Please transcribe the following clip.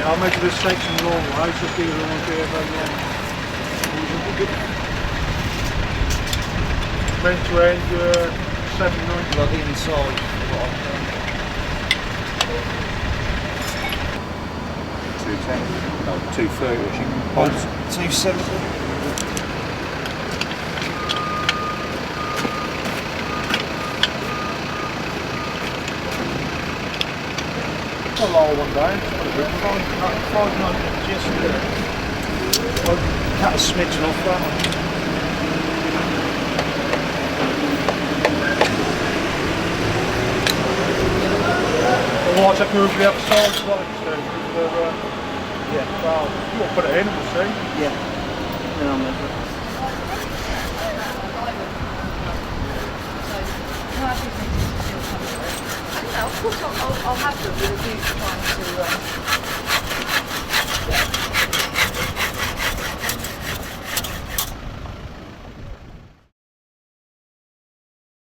I'll measure this section long way, so these won't be very long. End to end, 790. Like the inside. 210, no, 230, which you can 270. A lower one down, it's not a big one. 590 just there. I'll cut a smidgen off that one. Otherwise I can move the other side as well instead. Yeah, well, we'll put it in and we'll see. Yeah. Then I'll measure it. No, of course I'll have them with a view to trying to